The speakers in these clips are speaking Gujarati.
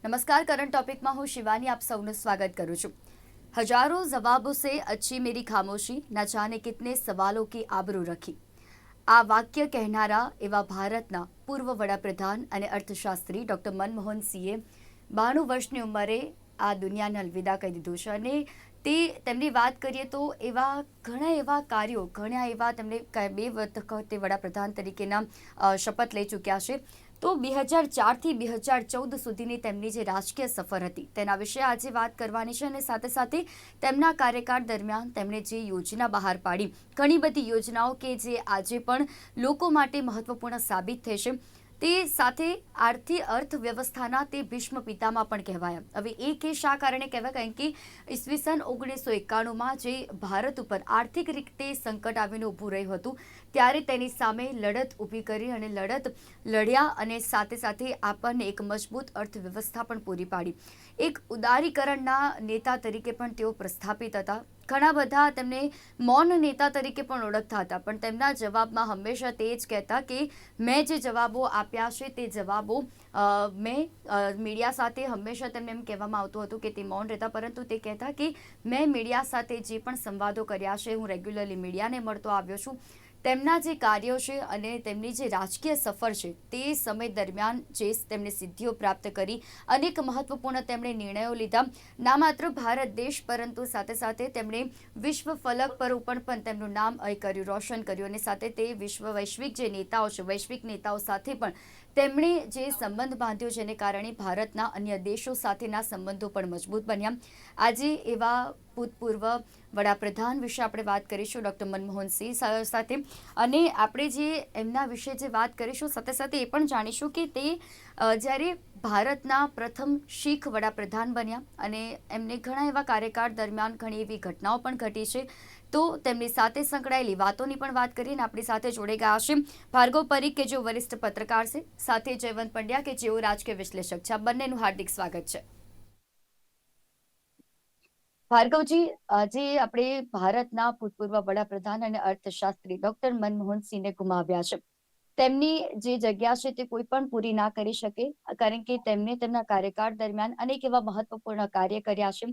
नमस्कार। करंट टॉपिक में हूँ शिवानी, आप सौનું स्वागत करूँ છું। हजारों जवाबों से अच्छी मेरी खामोशी, न जाने कितने सवालों की आबरू रखी। આ વાક્ય કહેનારા એવા ભારતના પૂર્વ વડાપ્રધાન અને અર્થશાસ્ત્રી ડૉક્ટર મનમોહન સિંહે 92 વર્ષની ઉંમરે આ દુનિયાને અલવિદા કહી દીધું છે અને તેમની વાત કરીએ તો એવા ઘણા એવા કાર્યો, ઘણા એવા તેમણે 2 વખતે વડાપ્રધાન તરીકેના શપથ લઈ ચૂક્યા છે। તો 2004થી 2014 સુધીની તેમની જે રાજકીય સફર હતી તેના વિશે આજે વાત કરવાની છે અને સાથે સાથે તેમના કાર્યકાળ દરમિયાન તેમણે જે યોજના બહાર પાડી, ઘણી બધી યોજનાઓ કે જે આજે પણ લોકો માટે મહત્વપૂર્ણ સાબિત થઈ છે, તે સાથે અર્થવ્યવસ્થાના તે ભીષ્મ પિતામાં પણ કહેવાયા। હવે એ કે શા કારણે કહેવાય? કારણ કે ઈસવીસન 1991માં જે ભારત ઉપર આર્થિક રીતે સંકટ આવીને ઊભું રહ્યું હતું, ત્યારે તેની સામે લડત ઊભી કરી અને લડત લડ્યા અને સાથે સાથે આપણને એક મજબૂત અર્થવ્યવસ્થા પણ પૂરી પાડી। એક ઉદારીકરણના નેતા તરીકે પણ તેઓ પ્રસ્થાપિત હતા। ઘણા બધા તેમને મૌન નેતા તરીકે પણ ઓળખતા હતા, પણ તેમના જવાબમાં હંમેશા તે જ કહેતા કે મેં જે જવાબો આપ્યા છે તે જવાબો મેં મીડિયા સાથે હંમેશા તેમને એમ કહેવામાં આવતું હતું કે તે મૌન રહેતા, પરંતુ તે કહેતા કે મેં મીડિયા સાથે જે પણ સંવાદો કર્યા છે, હું રેગ્યુલરલી મીડિયાને મળતો આવ્યો છું। તેમના જે કાર્યો છે અને તેમની જે રાજકીય સફર છે તે સમય દરમિયાન જે તેમણે સિદ્ધિઓ પ્રાપ્ત કરી, અનેક મહત્વપૂર્ણ તેમણે નિર્ણયો લીધા, ના માત્ર ભારત દેશ પરંતુ સાથે સાથે તેમણે વિશ્વ ફલક પર પણ તેમનું નામ કર્યું, રોશન કર્યું અને સાથે તે વૈશ્વિક જે નેતાઓ છે, વૈશ્વિક નેતાઓ સાથે પણ તેમણે જે સંબંધ બાંધ્યો, જેને કારણે ભારતના અન્ય દેશો સાથેના સંબંધો પણ મજબૂત બન્યા। આજે એવા ભૂતપૂર્વ વડાપ્રધાન વિશે આપણે વાત કરીશું, ડૉક્ટર મનમોહન સિંહ સાથે, અને આપણે જે એમના વિશે જે વાત કરીશું સાથે સાથે એ પણ જાણીશું કે તે જ્યારે ભારતના પ્રથમ શીખ વડાપ્રધાન બન્યા અને એમને ઘણા એવા કાર્યકાળ દરમિયાન ઘણી એવી ઘટનાઓ પણ ઘટી છે, તો તેમની સાથે સંકળાયેલી વાતોની પણ વાત કરીને આપણી સાથે જોડે ગયા છે ભાર્ગવ પરીખ કે જેઓ વરિષ્ઠ પત્રકાર છે, સાથે જયવંત પંડ્યા કે જેઓ રાજકીય વિશ્લેષક છે। આ બંનેનું હાર્દિક સ્વાગત છે। ભાર્ગવજી, આજે આપણે ભારતના ભૂતપૂર્વ વડાપ્રધાન અને અર્થશાસ્ત્રી ડોક્ટર મનમોહન સિંહને ગુમાવ્યા છે। તેમની જે જગ્યા છે તે કોઈ પણ પૂરી ના કરી શકે, કારણ કે તેમને તેમના કાર્યકાળ દરમિયાન અનેક એવા મહત્વપૂર્ણ કાર્ય કર્યા છે।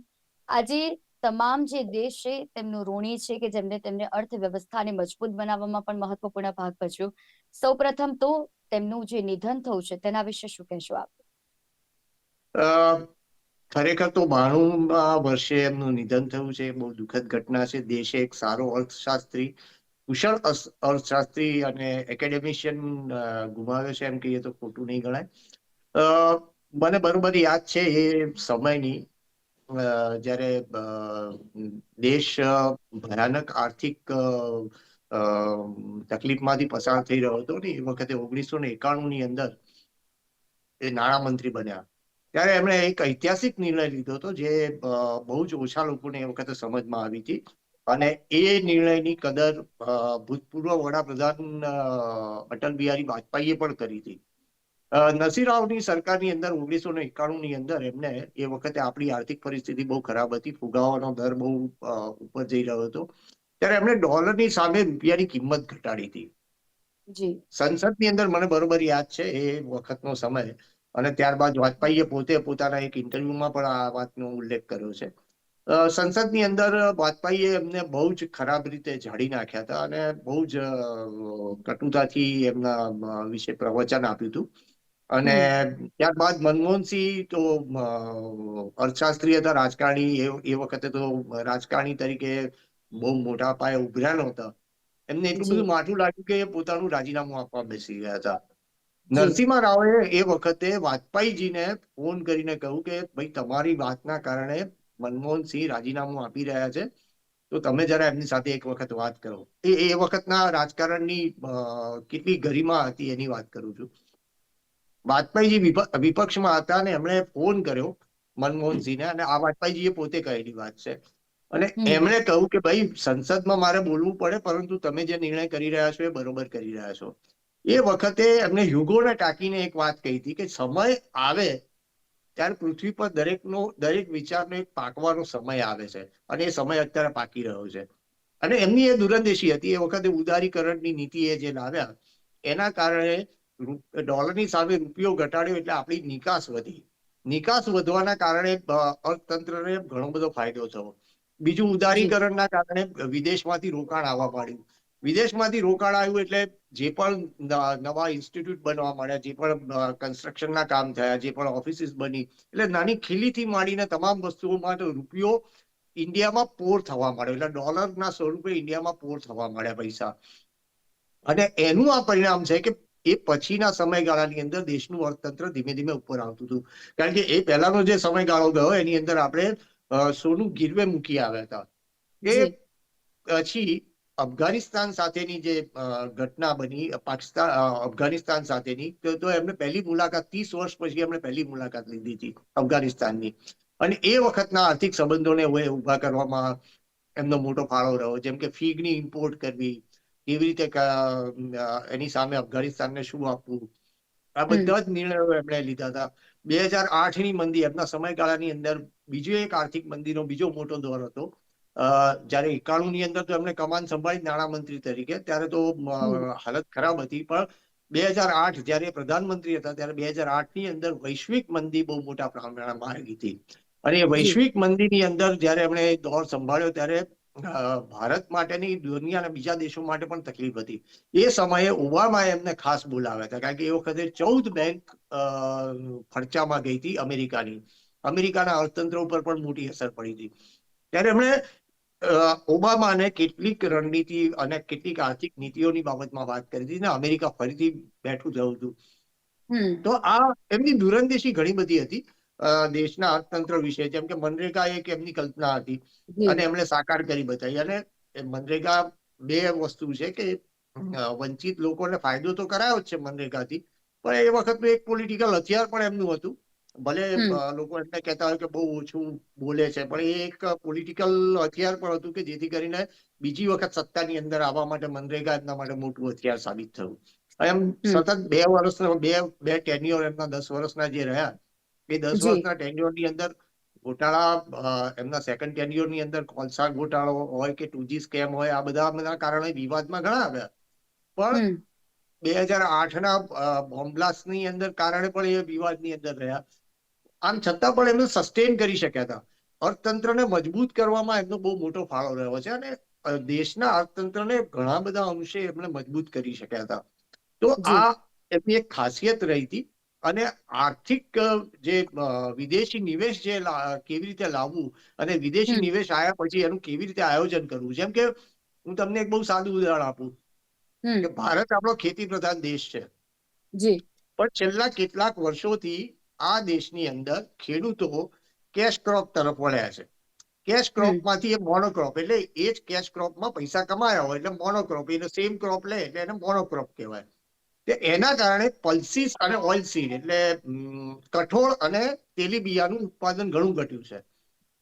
આજે તમામ જે દેશ છે તેમનું ઋણી છે કે જેમને તેમને અર્થવ્યવસ્થાને મજબૂત બનાવવામાં પણ મહત્વપૂર્ણ ભાગ ભજવ્યો। સૌપ્રથમ તો તેમનું જે નિધન થયું છે તેના વિશે શું કહેશો આપ? ખરેખર તો 92 વર્ષે એમનું નિધન થયું છે, બહુ દુઃખદ ઘટના છે। દેશે એક સારો અર્થશાસ્ત્રી, કુશળ અર્થશાસ્ત્રી અને એકેડેમિશિયન ગુમાવ્યો છે, એમ કહીએ તો ખોટું નહીં ગણાય। મને બરોબર યાદ છે એ સમયની, જ્યારે દેશ ભયાનક આર્થિક તકલીફમાંથી પસાર થઈ રહ્યો હતો ને, એ વખતે 1991ની અંદર એ નાણામંત્રી બન્યા, ત્યારે એમણે એક ઐતિહાસિક નિર્ણય લીધો હતો જે બહુ જ ઓછા લોકોને એ વખતે સમજમાં આવી હતી, અને એ નિર્ણયની કદર ભૂતપૂર્વ વડાપ્રધાન અટલ બિહારી વાજપેયીએ પણ કરી હતી। નરસિંહ સરકારની અંદર 1991ની અંદર એમને એ વખતે આપણી આર્થિક પરિસ્થિતિ બહુ ખરાબ હતી, ફુગાવાનો દર બહુ ઉપર જઈ રહ્યો હતો, ત્યારે એમણે ડોલરની સામે રૂપિયાની કિંમત ઘટાડી હતી। જી સંસદની અંદર મને બરોબર યાદ છે એ વખતનો સમય, અને ત્યારબાદ વાજપેયીએ પોતે પોતાના એક ઇન્ટરવ્યુમાં પણ આ વાતનો ઉલ્લેખ કર્યો છે। સંસદની અંદર વાજપેયીએ એમને બહુ જ ખરાબ રીતે ઝાડી નાખ્યા હતા અને બહુ જ કટુતાથી એમના વિશે પ્રવચન આપ્યું હતું। અને ત્યારબાદ મનમોહનસિંહ તો અર્થશાસ્ત્રી હતા, રાજકારણી, એ વખતે તો રાજકારણી તરીકે બહુ મોટા પાયે ઉભર્યા નહોતા। એમને એટલું બધું જી માઠું લાગ્યું કે પોતાનું રાજીનામું આપવા બેસી ગયા હતા। જી નરસિંહ રાવે એ વખતે વાજપેયીજીને ફોન કરીને કહ્યું કે ભાઈ, તમારી વાતના કારણે મનમોહનસિંહ રાજીનામું આપી રહ્યા છે, તો તમે જરા એમની સાથે એક વખત વાત કરો। એ વખતના રાજકારણની કેટલી ગરિમા હતી એની વાત કરું છું। વાજપેયીજી વિપક્ષમાં હતા અને એમણે ફોન કર્યો મનમોહનસિંહને, અને આ વાજપેયીજીએ પોતે કહેલી વાત છે, અને એમણે કહ્યું કે ભાઈ, સંસદમાં મારે બોલવું પડે, પરંતુ તમે જે નિર્ણય કરી રહ્યા છો એ બરોબર કરી રહ્યા છો। એ વખતે એમને હ્યુગોને ટાંકીને એક વાત કહી હતી કે સમય આવે ત્યારે પૃથ્વી પર દરેક વિચારનો એક પાકવાનો સમય આવે છે, અને એ સમય અત્યારે પાકી રહ્યો છે। અને એમની એ દૂરંદેશી હતી, એ વખતે ઉદારીકરણની નીતિ એ જે લાવ્યા એના કારણે ડોલરની સામે રૂપિયો ઘટાડ્યો, એટલે આપણી નિકાસ વધી, નિકાસ વધવાના કારણે અર્થતંત્રને ઘણો બધો ફાયદો થયો. બીજું, જી ઉદારીકરણના કારણે વિદેશમાંથી રોકાણ આવવા માંડ્યું. વિદેશમાંથી રોકાણ આવ્યું એટલે જે પણ નવા ઇન્સ્ટિટ્યૂટ બનવા માંડ્યા, જે પણ કન્સ્ટ્રક્શનના કામ થયા, જે પણ ઓફિસીસ બની, એટલે નાની ખીલીથી માંડીને તમામ વસ્તુઓમાં તો રૂપિયો ઇન્ડિયામાં પોર થવા માંડ્યો. એટલે ડોલરના સ્વરૂપે ઇન્ડિયામાં પોર થવા માંડ્યા પૈસા. અને એનું આ પરિણામ છે કે એ પછીના સમયગાળાની અંદર દેશનું અર્થતંત્ર ધીમે ધીમે ઉપર આવતું હતું. કારણ કે એ પહેલાનો જે સમયગાળો ગયો એની અંદર આપણે સોનું ગીરવે મૂકી આવ્યા હતા. એ જી પછી અફઘાનિસ્તાન સાથેની જે ઘટના બની, પાકિસ્તાન અફઘાનિસ્તાન સાથેની, તો એમને પહેલી મુલાકાત 30 વર્ષ પછી એમણે પહેલી મુલાકાત લીધી હતી અફઘાનિસ્તાનની. અને એ વખતના આર્થિક સંબંધોને ઉભા કરવામાં એમનો મોટો ફાળો રહ્યો. જેમ કે ફીગની ઇમ્પોર્ટ કરવી, કેવી રીતે એની સામે અફઘાનિસ્તાનને શું આપવું, આ બધા જ નિર્ણયો એમણે લીધા હતા. 2008ની મંદી, એમના સમયગાળાની અંદર બીજો એક આર્થિક મંદીનો બીજો મોટો દોર હતો. જયારે 91 ની અંદર તો એમણે કમાન સંભાળી નાણામંત્રી તરીકે, ત્યારે તો હાલત ખરાબ હતી. પણ 2008 જયારે પ્રધાનમંત્રી હતા ત્યારે 2008ની અંદર વૈશ્વિક મંદી બહુ મોટા પ્રમાણમાં આવી હતી. અને એ જી વૈશ્વિક મંદીની અંદર જયારે એમણે દોર સંભાળ્યો ત્યારે ભારત માટેની દુનિયાના બીજા દેશો માટે પણ તકલીફ હતી. એ સમયે ઓબામાએ એમને ખાસ બોલાવ્યા હતા, કારણ કે એ વખતે 14 બેંક ફડચામાં ગઈ હતી અમેરિકાની. અમેરિકાના અર્થતંત્ર ઉપર પણ મોટી અસર પડી હતી. ત્યારે એમણે ઓબામાને કેટલીક રણનીતિ અને કેટલીક આર્થિક નીતિઓની બાબતમાં વાત કરી હતી ને અમેરિકા ફરીથી બેઠું થયું હતું. તો આ એમની દૂરંદેશી ઘણી બધી હતી દેશના અર્થતંત્ર વિશે. જેમ કે મનરેગા એક એમની કલ્પના હતી અને એમણે સાકાર કરી બતાવી. અને મનરેગા બે વસ્તુ છે કે વંચિત લોકોને ફાયદો તો કરાયો જ છે મનરેગાથી, પણ એ વખતનું એક પોલિટિકલ હથિયાર પણ એમનું હતું. ભલે લોકો એમને કહેતા હોય કે બહુ ઓછું બોલે છે, પણ એ એક પોલિટિકલ હથિયાર પણ હતું કે જેથી કરીને બીજી વખત સત્તાની અંદર આવવા માટે મનરેગા એમના માટે મોટું હથિયાર સાબિત થયું. એમ સતત 2 વર્ષના બે ટેન્યુઅર એમના 10 વર્ષના જે રહ્યા, એ 10 જી વર્ષના ટેન્યુઅરની અંદર ઘોટાળા, એમના સેકન્ડ ટેન્યુઅરની અંદર કોલસા ઘોટાળો હોય કે 2G સ્કેમ હોય, આ બધા કારણે વિવાદમાં ઘણા આવ્યા. પણ 2008ના બોમ્બ બ્લાસ્ટની અંદર કારણે પણ એ વિવાદની અંદર રહ્યા. આમ છતાં પણ એમને સસ્ટેન કરી શક્યા હતા. અર્થતંત્રને મજબૂત કરવામાં એમનો બહુ મોટો ફાળો રહ્યો છે અને દેશના અર્થતંત્રને ઘણા બધા અંશે એમણે મજબૂત કરી શક્યા હતા. તો જી આ એમની એક ખાસિયત રહી હતી. અને આર્થિક જે વિદેશી નિવેશ જે કેવી રીતે લાવવું અને વિદેશી નિવેશ આવ્યા પછી એનું કેવી રીતે આયોજન કરવું. જેમ કે હું તમને એક બહુ સાદું ઉદાહરણ આપું કે ભારત આપણો ખેતી પ્રધાન દેશ છે, જી પણ છેલ્લા કેટલાક વર્ષોથી આ દેશની અંદર ખેડૂતો કેશ ક્રોપ તરફ વળ્યા છે. કેશ ક્રોપમાંથી એ મોનોક્રોપ, એટલે એ જ કેશ ક્રોપમાં પૈસા કમાયા હોય એટલે મોનોક્રોપ, એને સેમ ક્રોપ લે એટલે એને મોનોક્રોપ કહેવાય. એના કારણે પલ્સીસ અને ઓઇલ સીડ એટલે કઠોળ અને તેલીબિયાનું ઉત્પાદન ઘણું ઘટ્યું છે.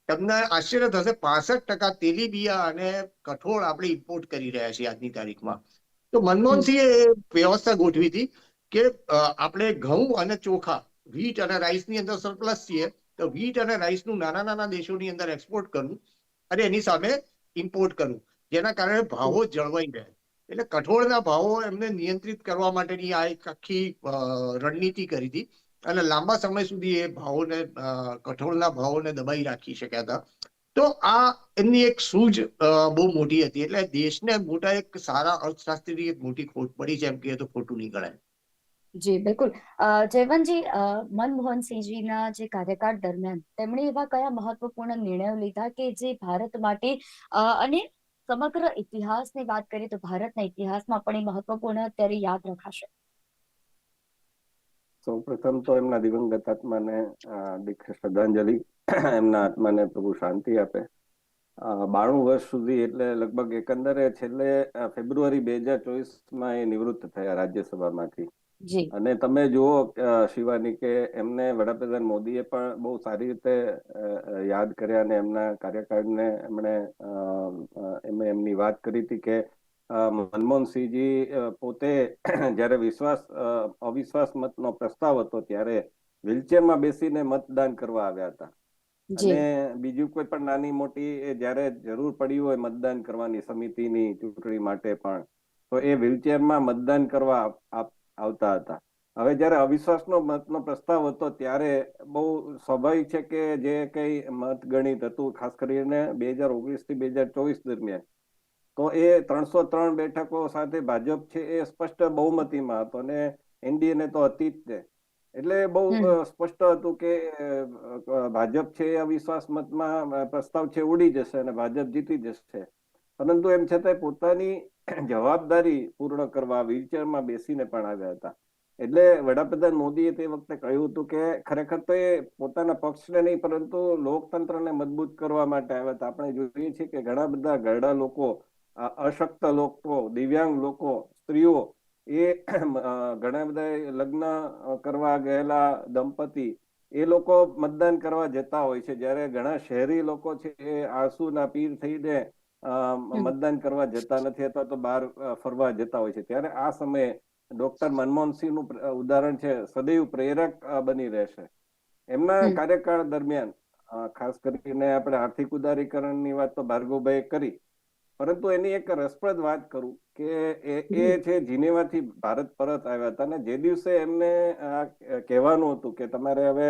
તમને આશ્ચર્ય થશે, 65% તેલીબિયા અને કઠોળ આપણે ઇમ્પોર્ટ કરી રહ્યા છીએ આજની તારીખમાં. તો મનમોહનસિંહે વ્યવસ્થા ગોઠવી હતી કે આપણે ઘઉં અને ચોખા, વ્હીટ અને રાઈસની અંદર સરપ્લસ છીએ, તો વ્હીટ અને રાઈસનું નાના નાના દેશોની અંદર એક્સપોર્ટ કરવું અને એની સામે ઇમ્પોર્ટ કરવું, જેના કારણે ભાવો જળવાઈ રહે. એટલે કઠોળના ભાવો એમને નિયંત્રિત કરવા માટેની આ એક આખી રણનીતિ કરી હતી અને લાંબા સમય સુધી એ ભાવોને, કઠોળના ભાવોને દબાઈ રાખી શક્યા હતા. તો આ એમની એક સૂઝ બહુ મોટી હતી. એટલે દેશને મોટા એક સારા અર્થશાસ્ત્રીની એક મોટી ખોટ પડી છે, એમ કહીએ તો ખોટું નહીં ગણાય. જી બિલકુલ. જયવંતજી, મનમોહનસિંહજીના જે કાર્યકાળ દરમિયાન તેમણે એવા કયા મહત્વપૂર્ણ નિર્ણયો લીધા કે જે ભારત માટે અને સમગ્ર ઇતિહાસની વાત કરીએ તો ભારતના ઇતિહાસમાં પણ એ મહત્વપૂર્ણ અત્યારે યાદ રખાશે? સૌપ્રથમ તો એમના દિવંગત આત્માને દીર્ઘ શ્રદ્ધાંજલિ, એમના આત્માને પ્રભુ શાંતિ આપે. 92 વર્ષ સુધી, એટલે લગભગ એકંદરે છેલ્લે ફેબ્રુઆરી 2024માં એ નિવૃત્ત થયા રાજ્યસભામાંથી. જી અને તમે જુઓ શિવાની કે એમને વડાપ્રધાન મોદીએ પણ બહુ સારી રીતે યાદ કર્યા અને એમના કાર્યકાળને એમની વાત કરી હતી કે મનમોહનસિંહજી પોતે જ્યારે અવિશ્વાસ મતનો પ્રસ્તાવ હતો ત્યારે વ્હીલચેરમાં બેસીને મતદાન કરવા આવ્યા હતા. અને બીજું કોઈ પણ નાની મોટી જ્યારે જરૂર પડી હોય મતદાન કરવાની, સમિતિની ચૂંટણી માટે પણ, તો એ વ્હીલચેરમાં મતદાન કરવા આવતા હતા. હવે જ્યારે અવિશ્વાસનો મતનો પ્રસ્તાવ હતો ત્યારે બહુ સ્વાભાવિક છે કે જે કઈ મત ગણિત હતું, ખાસ કરીને 2019 થી 2024 દરમિયાન, તો એ 303 બેઠકો સાથે ભાજપ છે એ સ્પષ્ટ બહુમતીમાં હતો અને એનડીએ તો હતી જ તે. એટલે બહુ સ્પષ્ટ હતું કે ભાજપ છે એ અવિશ્વાસ મતમાં પ્રસ્તાવ છે ઉડી જશે અને ભાજપ જીતી જશે. પરંતુ એમ છતાંય પોતાની જવાબદારી પૂર્ણ કરવા વ્હીલચેરમાં બેસીને પણ આવ્યા હતા. એટલે વડાપ્રધાન મોદીએ તે વખતે કહ્યું હતું કે ખરેખર તો એ પોતાના પક્ષને નહીં પરંતુ લોકતંત્રને મજબૂત કરવા માટે આવ્યા હતા. આપણે જોઈએ છીએ કે ઘણા બધા ઘરડા લોકો, અશક્ત લોકો, દિવ્યાંગ લોકો, સ્ત્રીઓ, એ ઘણા બધા લગ્ન કરવા ગયેલા દંપતી, એ લોકો મતદાન કરવા જતા હોય છે, જ્યારે ઘણા શહેરી લોકો છે એ આળસુના પીર થઈને મતદાન કરવા જતા નથી અથવા તો બહાર ફરવા જતા હોય છે. ત્યારે આ સમયે ડોક્ટર મનમોહનસિંહનું ઉદાહરણ છે સદૈવ પ્રેરક બની રહેશે. એમના કાર્યકાળ દરમિયાન ખાસ કરીને આપણે આર્થિક ઉદારીકરણની વાત તો ભાર્ગવભાઈએ કરી, પરંતુ એની એક રસપ્રદ વાત કરું કે એ છે જીનેવાથી ભારત પરત આવ્યા હતા અને જે દિવસે એમને કહેવાનું હતું કે તમારે હવે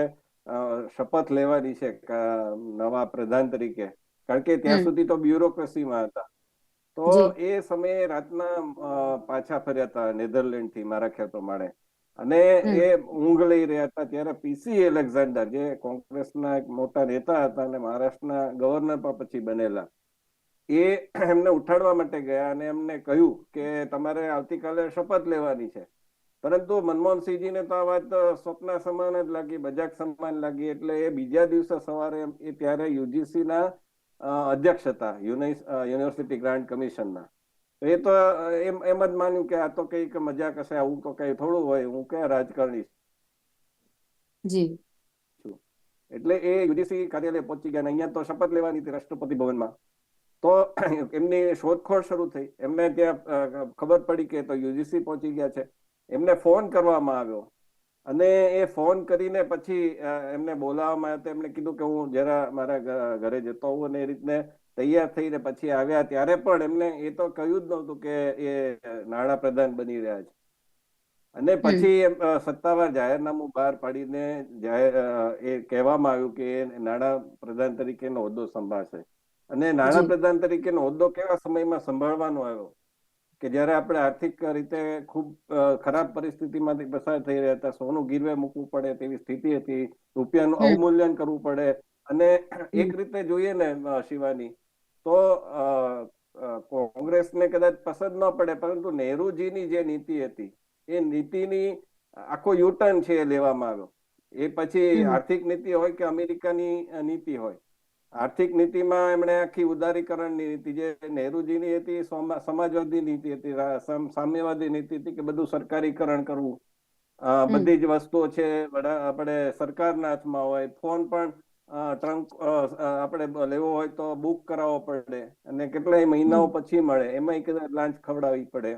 શપથ લેવાની છે નવા પ્રધાન તરીકે, કારણ કે ત્યાં સુધી તો બ્યુરોક્રેસીમાં હતા, તો એ સમયે રાતના પાછા ફર્યા હતા નેધરલેન્ડથી મારા ખ્યાલ પ્રમાણે, અને એ ઊંઘ લઈ રહ્યા હતા ત્યારે પીસી એલેક્ઝાન્ડર, જે કોંગ્રેસના એક મોટા નેતા હતા અને મહારાષ્ટ્રના ગવર્નર પણ પછી બનેલા, એ એમને ઉઠાડવા માટે ગયા અને એમને કહ્યું કે તમારે આવતીકાલે શપથ લેવાની છે. પરંતુ મનમોહનસિંહજીને તો આ વાત સ્વપ્ન સમાન જ લાગી, મજાક સમાન લાગી. એટલે એ બીજા દિવસે સવારે એ ત્યારે યુજીસીના અધ્યક્ષ હતા, યુનિવર્સિટી ગ્રાન્ટ કમિશનના. એ તો એમ જ માન્યું કે આ તો કઈક મજાક હશે, આવું તો કઈ થોડું હોય, હું ક્યાં રાજકારણી છું. એટલે એ યુજીસી કાર્યાલય પહોંચી ગયા. અહીંયા તો શપથ લેવાની હતી રાષ્ટ્રપતિ ભવનમાં. તો એમની શોધખોળ શરૂ થઈ. એમને ત્યાં ખબર પડી કે તો યુજીસી પહોંચી ગયા છે. એમને ફોન કરવામાં આવ્યો અને એ ફોન કરીને પછી એમને બોલાવવામાં આવ્યા. એમને કીધું કે હું જરા મારા ઘરે જતો હોઉં, અને એ રીતને તૈયાર થઈને પછી આવ્યા. ત્યારે પણ એમને એ તો કહ્યું જ નહોતું કે એ નાણાં પ્રધાન બની રહ્યા છે. અને પછી સત્તાવાર જાહેરનામું બહાર પાડીને એ કહેવામાં આવ્યું કે એ નાણાં પ્રધાન તરીકેનો હોદ્દો સંભાળશે. અને નાણાં પ્રધાન તરીકેનો હોદ્દો કેવા સમયમાં સંભાળવાનો આવ્યો કે જ્યારે આપણે આર્થિક રીતે ખૂબ ખરાબ પરિસ્થિતિમાંથી પસાર થઈ રહ્યા હતા, સોનું ગીરવે મૂકવું પડે તેવી સ્થિતિ હતી, રૂપિયાનું અવમૂલ્યન કરવું પડે. અને એક રીતે જોઈએ ને શિવાની, તો કોંગ્રેસને કદાચ પસંદ ન પડે, પરંતુ નહેરુજીની જે નીતિ હતી એ નીતિની આખો યુટર્ન છે એ લેવામાં આવ્યો. એ પછી આર્થિક નીતિ હોય કે અમેરિકાની નીતિ હોય, આર્થિક નીતિમાં એમણે આખી ઉદારીકરણની નીતિ, જે નહેરુજીની હતી સમાજવાદી નીતિ હતી, સામ્યવાદી નીતિ હતી કે બધું સરકારીકરણ કરવું, બધી જ વસ્તુઓ છે આપણે સરકારના હાથમાં હોય, ફોન પણ ટ્રંક આપણે લેવો હોય તો બુક કરાવવો પડે અને કેટલાય મહિનાઓ પછી મળે, એમાં કદાચ લાંચ ખવડાવવી પડે,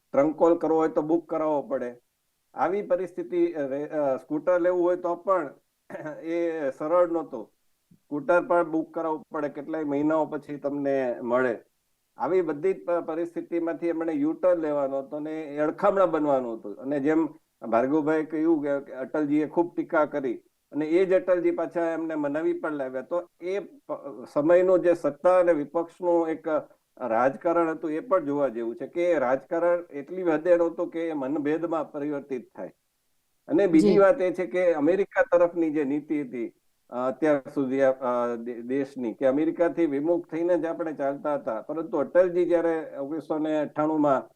ટ્રંક કોલ કરવો હોય તો બુક કરાવવો પડે. આવી પરિસ્થિતિ, સ્કૂટર લેવું હોય તો પણ એ સરળ નહોતું, સ્કૂટર પણ બુક કરાવવું પડે, કેટલાય મહિનાઓ પછી તમને મળે. આવી બધી પરિસ્થિતિમાંથી એમણે યુટર્ન લેવાનો હતો અને અડખામણા બનવાનું હતું. અને જેમ ભાર્ગવભાઈ કહ્યું કે અટલજીએ ખૂબ ટીકા કરી અને એ જ અટલજી પાછા એમને મનાવી પણ લાવ્યા. તો એ સમયનું જે સત્તા અને વિપક્ષનું એક રાજકારણ હતું એ પણ જોવા જેવું છે કે રાજકારણ એટલી હદે નહોતું કે મનભેદમાં પરિવર્તિત થાય. અને બીજી વાત એ છે કે અમેરિકા તરફની જે નીતિ હતી અત્યાર સુધી દેશની, કે અમેરિકાથી વિમુખ થઈને જ આપણે ચાલતા હતા, પરંતુ અટલજી જયારે 1998માં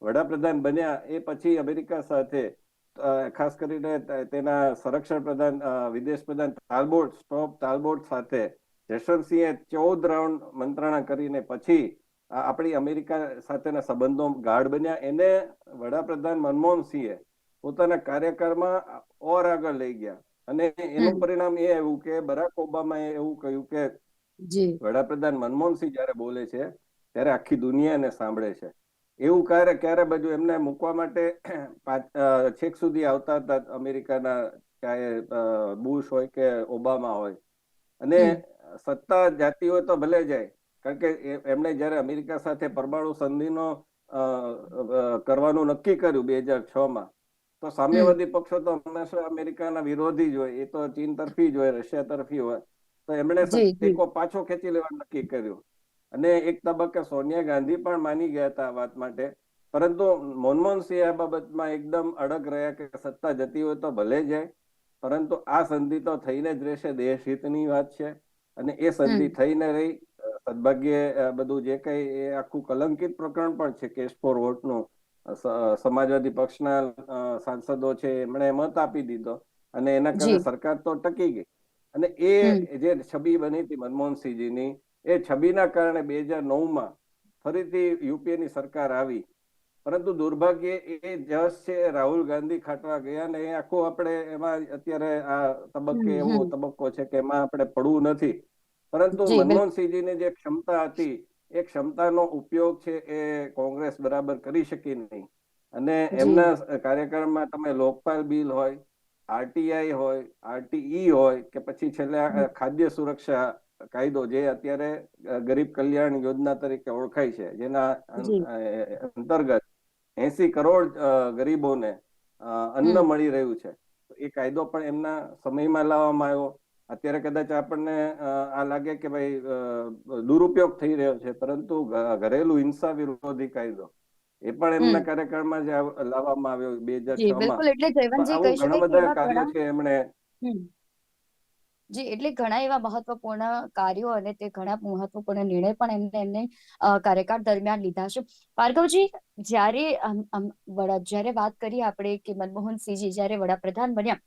વડાપ્રધાન બન્યા એ પછી અમેરિકા સાથે, ખાસ કરીને તેના સંરક્ષણ પ્રધાન વિદેશ પ્રધાન તાલબોટ સાથે જશવંતસિંહે 14 રાઉન્ડ મંત્રણા કરીને પછી આપણી અમેરિકા સાથેના સંબંધો ગાઢ બન્યા. એને વડાપ્રધાન મનમોહનસિંહે પોતાના કાર્યકાળમાં ઓર આગળ લઈ ગયા અને એનું પરિણામ એ આવ્યું કે બરાક ઓબામાએ એવું કહ્યું કે વડાપ્રધાન મનમોહનસિંહ જયારે બોલે છે ત્યારે આખી દુનિયા એને સાંભળે છે. એવું ક્યારે બધું એમને મૂકવા માટે છેક સુધી આવતા હતા અમેરિકાના, ચાહે બુશ હોય કે ઓબામા હોય. અને સત્તા જાતી હોય તો ભલે જાય, કારણ કે એમણે જયારે અમેરિકા સાથે પરમાણુ સંધિનો કરવાનું નક્કી કર્યું 2006માં, તો સામ્યવાદી પક્ષો તો હંમેશા અમેરિકાના વિરોધી જ હોય, એ તો ચીન તરફી જ હોય, રશિયા તરફી હોય, તો એમણે જી જી ટેકો પાછો ખેંચી લેવાનું નક્કી કર્યું. અને એક તબક્કે સોનિયા ગાંધી પણ માની ગયા હતા આ વાત માટે, પરંતુ મનમોહન સિંહ આ બાબતમાં એકદમ અડગ રહ્યા કે સત્તા જતી હોય તો ભલે જાય, પરંતુ આ સંધિ તો થઈને જ રહેશે, દેશ હિતની વાત છે. અને એ સંધિ થઈને રહી. સદભાગ્યે બધું જે કઈ એ આખું કલંકિત પ્રકરણ પણ છે કેસ ફોર વોટનું. સમાજવાદી પક્ષના સાંસદો છે એમણે મત આપી દીધો અને એના કારણે સરકાર તો ટકી ગઈ. અને એ જે છબી બની હતી મનમોહનસિંહજીની, એ છબીના કારણે 2009માં ફરીથી યુપીએની સરકાર આવી. પરંતુ દુર્ભાગ્યે એ જશ છે રાહુલ ગાંધી ખાટવા ગયા ને એ આખું આપણે એમાં અત્યારે આ તબક્કે એવો તબક્કો છે કે એમાં આપણે પડવું નથી. પરંતુ મનમોહનસિંહજીની જે ક્ષમતા હતી એ ક્ષમતાનો ઉપયોગ છે એ કોંગ્રેસ બરાબર કરી શકી નહીં. અને એમના કાર્યકાળમાં તમે લોકપાલ બિલ હોય, આરટીઆઈ હોય, આરટીઈ હોય કે પછી છેલ્લે ખાદ્ય સુરક્ષા કાયદો જે અત્યારે ગરીબ કલ્યાણ યોજના તરીકે ઓળખાય છે, જેના અંતર્ગત 80 કરોડ ગરીબોને અન્ન મળી રહ્યું છે, એ કાયદો પણ એમના સમયમાં લાવવામાં આવ્યો. અત્યારે કદાચ આપણને આ લાગે કે ભાઈ દુરુપયોગ થઈ રહ્યો છે, પરંતુ ઘરેલું હિંસા વિરોધી કાયદો એ પણ એમના કાર્યકાળમાં જ લાવવામાં આવ્યો 2006માં. બિલકુલ, એટલે જયવંતજી કહી આવું ઘણા શકાય કે બધા એવા કાર્યો છે એમણે. જી, એટલે ઘણા એવા મહત્વપૂર્ણ કાર્યો અને તે ઘણા મહત્વપૂર્ણ નિર્ણય પણ એમને કાર્યકાળ દરમિયાન લીધા છે. ભાર્ગવજી, જ્યારે વાત કરીએ આપણે કે મનમોહનસિંહજી જ્યારે વડાપ્રધાન બન્યા,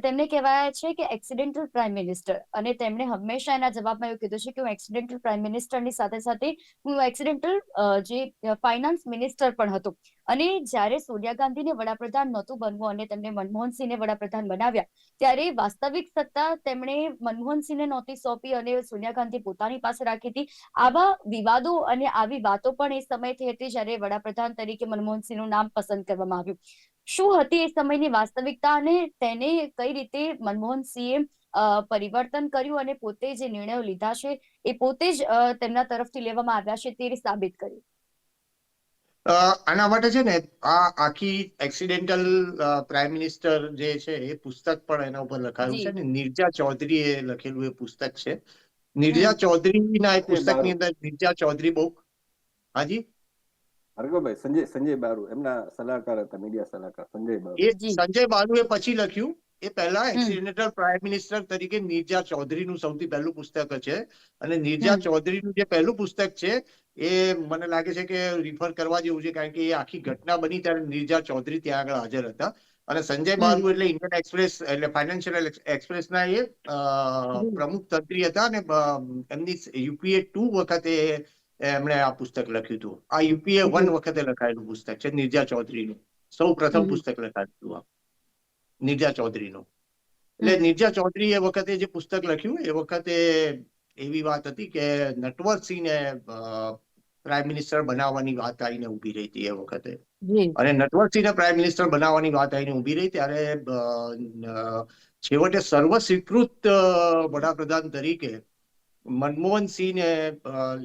તેમને કહેવાય છે કે એક્સિડેન્ટલ પ્રાઇમ મિનિસ્ટર, અને તેમણે હંમેશા એના જવાબમાં એવું કીધું છે કે હું એક્સિડેન્ટલ પ્રાઇમ મિનિસ્ટરની સાથે સાથે હું એક્સિડેન્ટલ જે ફાઇનાન્સ મિનિસ્ટર પણ હતો. અને જ્યારે સોનિયા ગાંધીને વડાપ્રધાન નહોતું બનવું અને તેમને મનમોહનસિંહને વડાપ્રધાન બનાવ્યા, ત્યારે વાસ્તવિક સત્તા તેમણે મનમોહનસિંહને નહોતી સોંપી અને સોનિયા ગાંધી પોતાની પાસે રાખી હતી. આવા વિવાદો અને આવી વાતો પણ એ સમય થઈ હતી જ્યારે વડાપ્રધાન તરીકે મનમોહનસિંહનું નામ પસંદ કરવામાં આવ્યું. શું હતી એ સમયની વાસ્તવિકતા અને તેને કઈ રીતે મનમોહનસિંહે પરિવર્તન કર્યું અને પોતે જે નિર્ણયો લીધા છે એ પોતે જ તેમના તરફથી લેવામાં આવ્યા છે તે સાબિત કર્યું? આના માટે છે ને આ આખી એક્સિડેન્ટલ પ્રાઇમ મિનિસ્ટર જે છે એ પુસ્તક પણ એના ઉપર લખાયું છે ને, નિર્જા ચૌધરીએ લખેલું એ પુસ્તક છે. નિર્જા ચૌધરીના એ પુસ્તકની અંદર નિર્જા ચૌધરી બહુ. હાજી ભાર્ગવભાઈ, સંજય બારુ એમના સલાહકાર હતા, મીડિયા સલાહકાર સંજય બારુ. એ સંજય બારુએ પછી લખ્યું. એ પહેલા એક્સિડેન્ટલ પ્રાઇમ મિનિસ્ટર તરીકે નિર્જા ચૌધરીનું સૌથી પહેલું પુસ્તક છે. અને નિર્જા ચૌધરીનું જે પહેલું પુસ્તક છે એ મને લાગે છે કે રિફર કરવા જેવું છે, કારણ કે એ આખી ઘટના બની ત્યારે નિર્જા ચૌધરી ત્યાં આગળ હાજર હતા. અને સંજય બારુ એટલે ઇન્ડિયન એક્સપ્રેસ એટલે ફાઇનાન્શિયલ એક્સપ્રેસના એ પ્રમુખ તંત્રી હતા અને એમની યુપીએ 2 વખતે એમણે આ પુસ્તક લખ્યું હતું. આ યુપીએ 1 વખતે લખાયેલું પુસ્તક છે નિર્જા ચૌધરીનું. સૌ પ્રથમ પુસ્તક લખાયું હતું આ નિર્જા ચૌધરીનું. એટલે નિર્જા ચૌધરી એ વખતે જે પુસ્તક લખ્યું એ વખતે એવી વાત હતી કે નટવરસિંહને પ્રાઇમ મિનિસ્ટર બનાવવાની વાત આવીને ઉભી રહી હતી એ વખતે. અને નટવરસિંહને પ્રાઇમ મિનિસ્ટર બનાવવાની વાત આવીને ઉભી રહી ત્યારે છેવટે સર્વસ્વીકૃત વડાપ્રધાન તરીકે મનમોહનસિંહને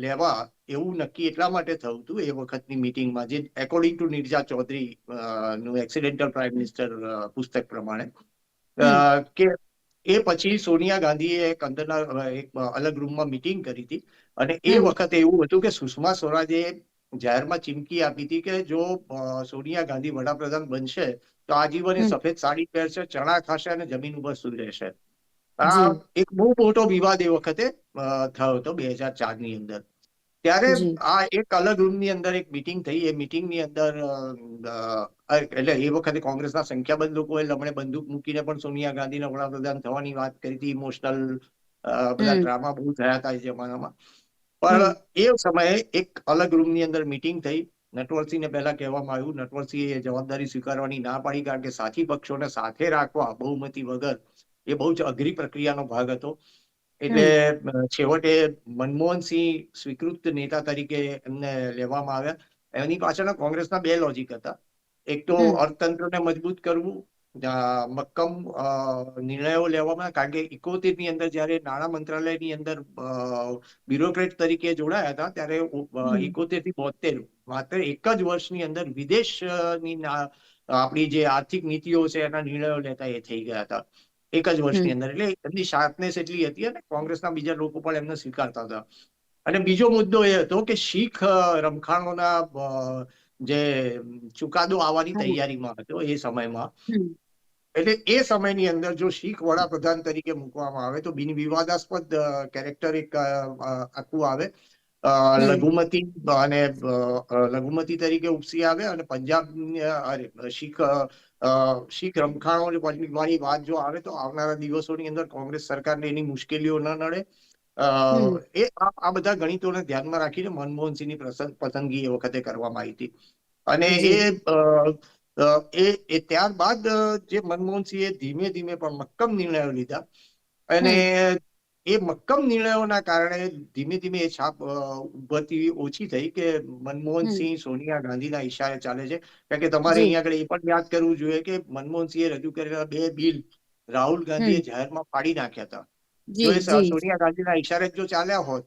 લેવા એવું નક્કી એટલા માટે થયું હતું એ વખતની મીટિંગમાં, જે એકોર્ડિંગ ટુ નિર્જા ચૌધરી નું એક્સિડેન્ટલ પ્રાઇમ મિનિસ્ટર પુસ્તક પ્રમાણે, કે એ પછી સોનિયા ગાંધીએ એક અંદરના એક અલગ રૂમમાં મીટિંગ કરી હતી. અને એ વખતે એવું હતું કે સુષ્મા સ્વરાજે જાહેરમાં ચીમકી આપી હતી કે જો સોનિયા ગાંધી વડાપ્રધાન બનશે તો આજીવન સફેદ સાડી પહેરશે, ચણા ખાશે અને જમીન ઉપર સૂઈ રહેશે. આ એક બહુ મોટો વિવાદ એ વખતે થયો હતો 2004ની અંદર. ત્યારે આ એક અલગ રૂમની અંદર એક મીટિંગ થઈ. એ મીટિંગની અંદર એટલે એ વખતે કોંગ્રેસના સંખ્યાબંધ લોકોએ લમણે બંદૂક મૂકીને પણ સોનિયા ગાંધીના વડાપ્રધાન થવાની વાત કરી હતી. ઇમોશનલ બધા ડ્રામા બહુ થયા હતા એ જમાનામાં. પણ એ સમયે એક અલગ રૂમની અંદર મીટિંગ થઈ. નટવરસિંહને પહેલા કહેવામાં આવ્યું, નટવરસિંહે જવાબદારી સ્વીકારવાની ના પાડી, કારણ કે સાથી પક્ષોને સાથે રાખવા બહુમતી વગર એ બહુ જ અઘરી પ્રક્રિયાનો ભાગ હતો. એટલે છેવટે મનમોહનસિંહ સ્વીકૃત નેતા તરીકે એમને લેવામાં આવ્યા. એની પાછળના કોંગ્રેસના 2 લોજિક હતા. એક તો અર્થતંત્રને મજબૂત કરવું, મક્કમ નિર્ણયો લેવામાં, કારણ કે 71ની અંદર જયારે નાણાં મંત્રાલયની અંદર બ્યુરોક્રેટ તરીકે જોડાયા હતા ત્યારે 71 થી 72 માત્ર એક જ વર્ષની અંદર વિદેશની આપણી જે આર્થિક નીતિઓ છે એના નિર્ણયો લેતા એ થઈ ગયા હતા એક જ વર્ષની અંદર. એટલે એમની શાર્પનેસ એટલી હતી અને કોંગ્રેસના બીજા લોકો પણ એમને સ્વીકારતા હતા. અને બીજો મુદ્દો એ હતો કે શીખ રમખાણોના જે ચુકાદો આવવાની તૈયારીમાં હતો એ સમયમાં. એટલે એ સમયની અંદર જો શીખ વડાપ્રધાન તરીકે મૂકવામાં આવે તો બિન વિવાદાસ્પદ કેરેક્ટર એક આખું આવે, લઘુમતી અને લઘુમતી તરીકે ઉપસી આવે, અને પંજાબ શીખ રમખાણો વાળી વાત જો આવે તો આવનારા દિવસોની અંદર કોંગ્રેસ સરકારને એની મુશ્કેલીઓ ન નડે. આ બધા ગણિતોને ધ્યાનમાં રાખીને મનમોહનસિંહની પસંદગી એ વખતે કરવામાં આવી હતી. અને ત્યારબાદ જે મનમોહનસિંહે ધીમે ધીમે પણ મક્કમ નિર્ણયો લીધા, અને એ મક્કમ નિર્ણયોના કારણે ધીમે ધીમે એ છાપ ઉભરતી ઓછી થઈ કે મનમોહનસિંહ સોનિયા ગાંધીના ઈશારે ચાલે છે. કારણ કે તમારે અહીંયા આગળ એ પણ યાદ કરવું જોઈએ કે મનમોહનસિંહે રજૂ કરેલા 2 બિલ રાહુલ ગાંધીએ જાહેરમાં ફાડી નાખ્યા હતા. જો એ સોનિયા ગાંધીના ઈશારે જો ચાલ્યા હોત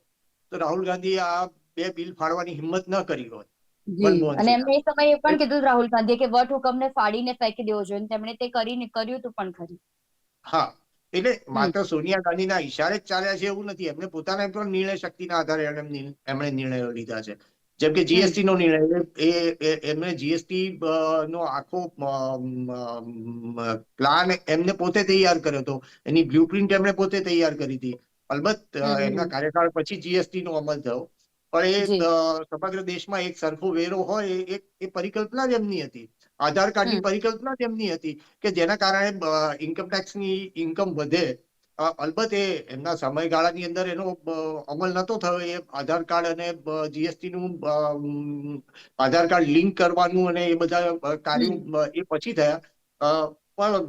તો રાહુલ ગાંધીએ આ 2 બિલ ફાડવાની હિંમત ન કરી હોત અને મનમોહનસિંહ. એમને એ સમયે પણ કીધું રાહુલ ગાંધીએ કે વટહુકમને ફાડીને ફેંકી દેવો જોઈએ, તેમણે તે કર્યું હતું પણ ખરી. હા, એટલે માત્ર સોનિયા ગાંધીના ઈશારે જ ચાલ્યા છે એવું નથી, એમને પોતાના પણ નિર્ણય શક્તિના આધારે એમણે નિર્ણયો લીધા છે. જેમ કે જીએસટી નો નિર્ણય, એમને જીએસટી નો આખો પ્લાન એમને પોતે તૈયાર કર્યો હતો, એની બ્લુપ્રિન્ટ એમણે પોતે તૈયાર કરી હતી. અલબત્ત એમના કાર્યકાળ પછી જીએસટી નો અમલ થયો, પણ એ સમગ્ર દેશમાં એક સરખો વેરો હોય એ પરિકલ્પના જ એમની હતી. આધાર કાર્ડની પરિકલ્પના જ એમની હતી કે જેના કારણે ઇન્કમટેક્સની ઇન્કમ વધે. અલબત્ત એ એમના સમયગાળાની અંદર એનો અમલ નતો થયો. એ આધાર કાર્ડ અને જીએસટી નું આધાર કાર્ડ લિંક કરવાનું અને એ બધા કાર્યો એ પછી થયા. પણ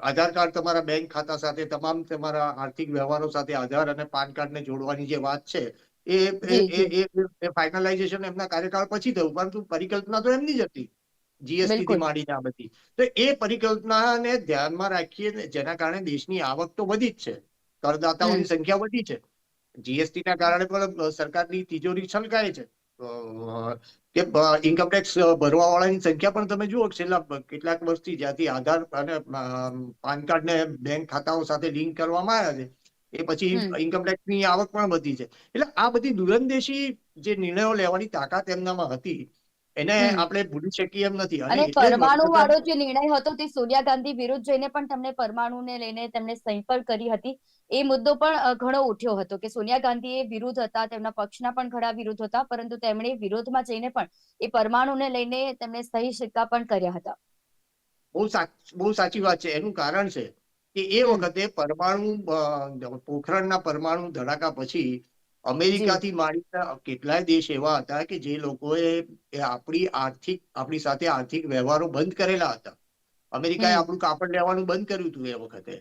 આધાર કાર્ડ તમારા બેંક ખાતા સાથે, તમામ તમારા આર્થિક વ્યવહારો સાથે આધાર અને પાન કાર્ડને જોડવાની જે વાત છે એ ફાઇનલાઇઝેશન એમના કાર્યકાળ પછી થયું, પરંતુ પરિકલ્પના તો એમની જ હતી જીએસટી થી માંડીને આ બધી. તો એ પરિકલ્પનાને ધ્યાનમાં રાખીએ જેના કારણે દેશની આવક તો વધી જ છે, કરદાતાઓની સંખ્યા વધી છે, જીએસટી ના કારણે પણ સરકારની તિજોરી છલકાય છે, કે ઇન્કમટેક્સ ભરવા વાળાની સંખ્યા પણ તમે જુઓ છેલ્લા કેટલાક વર્ષથી જ્યાંથી આધાર અને પાન કાર્ડ ને બેંક ખાતાઓ સાથે લિંક કરવામાં આવ્યા છે એ પછી ઇન્કમટેક્સ ની આવક પણ વધી છે. એટલે આ બધી દૂરંદેશી જે નિર્ણયો લેવાની તાકાત એમનામાં હતી એને આપણે ભૂલી શકીએ એમ નથી. અને એટલે જ પરમાણુ વડાપ્રધાન વાળો જે નિર્ણય હતો તે સોનિયા ગાંધી વિરુદ્ધ જઈને પણ તેમણે પરમાણુને લઈને તેમણે સહી પણ કરી હતી. એ મુદ્દો પણ ઘણો ઉઠ્યો હતો કે સોનિયા ગાંધી એ વિરુદ્ધ હતા, તેમના પક્ષના પણ ઘણા વિરોધ હતા, પરંતુ તેમણે વિરોધમાં જઈને પણ એ પરમાણુને લઈને તેમણે સહી સિક્કા પણ કર્યા હતા. બહુ સાચી વાત છે. એનું કારણ છે કે એ વખતે પોખરણના પરમાણુ ધડાકા પછી અમેરિકાથી માંડીને કેટલાય દેશ એવા હતા કે જે લોકોએ આપણી સાથે આર્થિક વ્યવહારો બંધ કરેલા હતા. અમેરિકાએ આપણું કાપડ લેવાનું બંધ કર્યું હતું એ વખતે.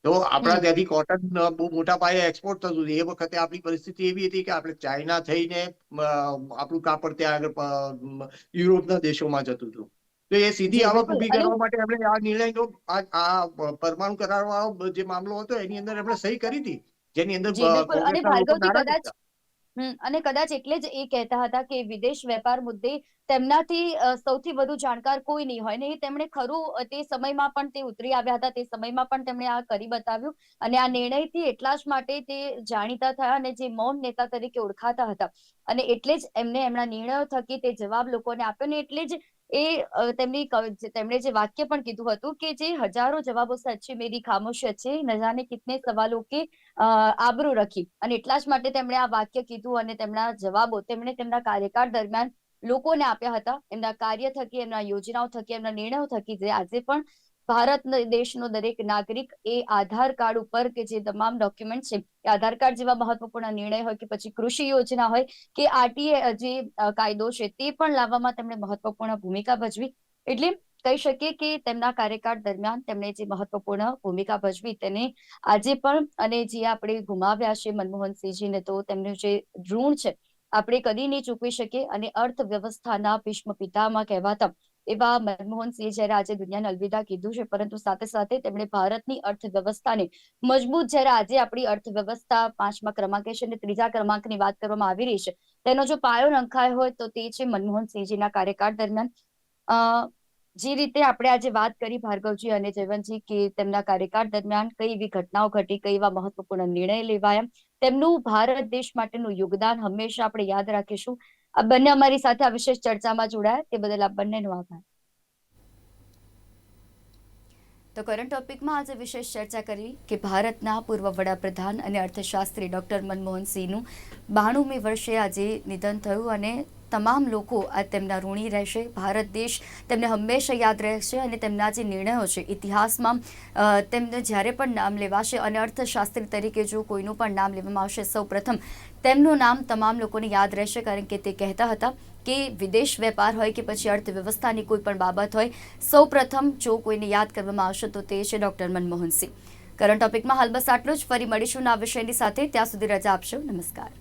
તો આપણા ત્યાંથી કોટન બહુ મોટા પાયે એક્સપોર્ટ થતું હતું. એ વખતે આપણી પરિસ્થિતિ એવી હતી કે આપણે ચાઇના થઈને આપણું કાપડ ત્યાં આગળ યુરોપના દેશોમાં જતું હતું. તો એ સીધી આવક ઉભી કરવા માટે આપણે આ નિર્ણયનો આ પરમાણુ કરાર વાળો જે મામલો હતો એની અંદર આપણે સહી કરી હતી, જેની અંદર અને કોંગ્રેસના લોકો ભાર્ગવજી નારાજ કદાચ હતા. અને કદાચ એટલે જ એ કહેતા હતા કે વિદેશ વેપાર મુદ્દે તેમનાથી સૌથી વધુ જાણકાર કોઈ નહીં હોય, ને તેમણે ખરું તે સમયમાં પણ તે ઉતરી આવ્યા હતા, તે સમયમાં પણ તેમણે આ કરી બતાવ્યું, અને આ નિર્ણયથી એટલા જ માટે તે જાણીતા થયા અને જે મૌન નેતા તરીકે ઓળખાતા હતા. અને એટલે જ એમના નિર્ણયો થકી તે જવાબ લોકોને આપ્યો, ને એટલે જ તેમણે જે વાક્ય પણ કીધું હતું કે જે હજારો જવાબો સે અચ્છી મેરી ખામોશી અચ્છી ન જાને કિતને સવાલો કે આબરૂ રખી. અને એટલા જ માટે તેમણે આ વાક્ય કીધું અને તેમના જવાબો તેમણે તેમના કાર્યકાળ દરમિયાન લોકોને આપ્યા હતા. એમના કાર્ય થકી, એમના યોજનાઓ થકી, એમના નિર્ણયો થકી જે આજે પણ ભારત દેશનો દરેક નાગરિક એ આધાર કાર્ડ ઉપર કે જે તમામ ડોક્યુમેન્ટ છે એ આધાર કાર્ડ જેવા મહત્વપૂર્ણ નિર્ણય હોય કે પછી કૃષિ યોજના હોય કે આરટીએ જે કાયદો છે તે પણ લાવવામાં તેમણે મહત્વપૂર્ણ ભૂમિકા ભજવી. એટલે કહી શકીએ કે તેમના કાર્યકાળ દરમિયાન તેમણે જે મહત્વપૂર્ણ ભૂમિકા ભજવી તેને આજે પણ, અને જે આપણે ગુમાવ્યા છે મનમોહનસિંહજીને, તો તેમનું જે ઋણ છે આપણે કદી નહીં ચૂકવી શકીએ. અને અર્થવ્યવસ્થાના ભીષ્મ પિતામહ કહેવાતા એવા મનમોહનસિંહ જયારે આજે દુનિયાને અલવિદા કીધું છે, પરંતુ સાથે સાથે તેમણે ભારતની અર્થવ્યવસ્થાને મજબૂત, જયારે આજે આપણી અર્થવ્યવસ્થા 5મા ક્રમાંકે છે અને 3જા ક્રમાંકની વાત કરવામાં આવી રહી છે, તેનો જો પાયો નંખાયો હોય તો તે છે મનમોહનસિંહજીના કાર્યકાળ દરમિયાન. જે રીતે આપણે આજે વાત કરી ભાર્ગવજી અને જયવંતજી કે તેમના કાર્યકાળ દરમિયાન કઈ એવી ઘટનાઓ ઘટી, કઈ એવા મહત્વપૂર્ણ નિર્ણય લેવાયા, તેમનું ભારત દેશ માટેનું યોગદાન હંમેશા આપણે યાદ રાખીશું. આ બંને અમારી સાથે આ વિશેષ ચર્ચામાં જોડાયા તે બદલ આપ બંનેનો આભાર. તો કરંટ ટોપિકમાં આજે વિશેષ ચર્ચા કરી કે ભારતના પૂર્વ વડાપ્રધાન અને અર્થશાસ્ત્રી ડોક્ટર મનમોહન સિંહનું 92મી વર્ષે આજે નિધન થયું અને તમામ લોકો આ તેમના ઋણી રહેશે. ભારત દેશ તેમને હંમેશા યાદ રહેશે અને તેમના જે નિર્ણયો છે ઇતિહાસમાં તેમને જ્યારે પણ નામ લેવાશે અને અર્થશાસ્ત્રી તરીકે જો કોઈનું પણ નામ લેવામાં આવશે સૌપ્રથમ તેમનું નામ તમામ લોકોને યાદ રહેશે, કારણ કે તે કહેતા હતા કે વિદેશ વેપાર હોય કે પછી અર્થવ્યવસ્થાની કોઈ પણ બાબત હોય, સૌપ્રથમ જો કોઈને યાદ કરવામાં આવશે તો તે છે ડોક્ટર મનમોહન સિંહ. કરંટ ટોપિકમાં હાલ બસ આટલું જ. ફરી મળીશું આ વિષયની સાથે. ત્યાં સુધી રજા આપશો. નમસ્કાર.